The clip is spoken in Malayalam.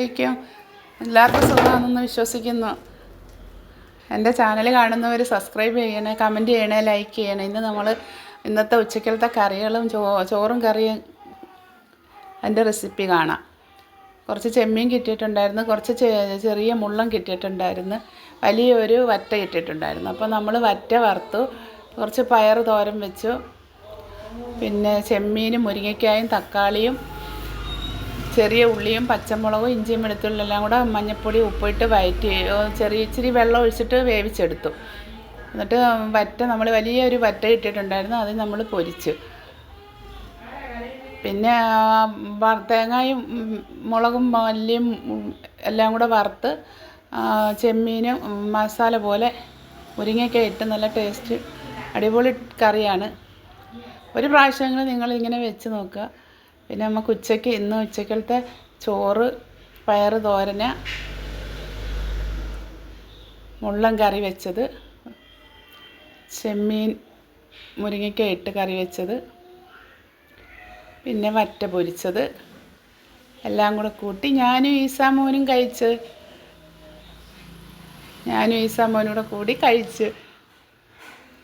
അലൈക്കും. എല്ലാവർക്കും സുഖമാണെന്ന് വിശ്വസിക്കുന്നു. എൻ്റെ ചാനൽ കാണുന്നവർ സബ്സ്ക്രൈബ് ചെയ്യണേ, കമൻറ്റ് ചെയ്യണേ, ലൈക്ക് ചെയ്യണേ. ഇന്നത്തെ ഉച്ചക്കലത്തെ കറികളും ചോറും കറിയും അതിൻ്റെ റെസിപ്പി കാണാം. കുറച്ച് ചെമ്മീൻ കിട്ടിയിട്ടുണ്ടായിരുന്നു, കുറച്ച് ചെറിയ മുള്ളം കിട്ടിയിട്ടുണ്ടായിരുന്നു, വലിയൊരു വറ്റ കിട്ടിയിട്ടുണ്ടായിരുന്നു. അപ്പോൾ നമ്മൾ വറ്റ വറുത്തു, കുറച്ച് പയർ തോരൻ വെച്ചു, പിന്നെ ചെമ്മീനും മുരിങ്ങയ്ക്കായും തക്കാളിയും ചെറിയ ഉള്ളിയും പച്ചമുളകും ഇഞ്ചിയും വെളുത്തുള്ളിയും എല്ലാം കൂടെ മഞ്ഞൾപ്പൊടി ഉപ്പിട്ട് വഴറ്റി ഇച്ചിരി വെള്ളം ഒഴിച്ചിട്ട് വേവിച്ചെടുത്തു. എന്നിട്ട് വറ്റ നമ്മൾ വലിയൊരു വറ്റ ഇട്ടിട്ടുണ്ടായിരുന്നു, അത് നമ്മൾ പൊരിച്ചു. പിന്നെ തേങ്ങയും മുളകും മല്ലിയും എല്ലാം കൂടെ വറുത്ത് ചെമ്മീനും മസാല പോലെ മുരിങ്ങയ്ക്ക ഇട്ട് നല്ല ടേസ്റ്റ് അടിപൊളി കറിയാണ്. ഒരു പ്രാവശ്യമെങ്കിലും നിങ്ങളിങ്ങനെ വെച്ച് നോക്കുക. പിന്നെ നമുക്ക് ഇന്ന് ഉച്ചക്കലത്തെ ചോറ്, പയർ തോരന്, മുള്ളൻ കറി വെച്ചത്, ചെമ്മീൻ മുരിങ്ങയ്ക്ക ഇട്ട് കറി വെച്ചത്, പിന്നെ വറ്റ പൊരിച്ചത് എല്ലാം കൂടെ കൂട്ടി ഞാനും ഈസാമോനും കൂടെ കൂടി കഴിച്ച്.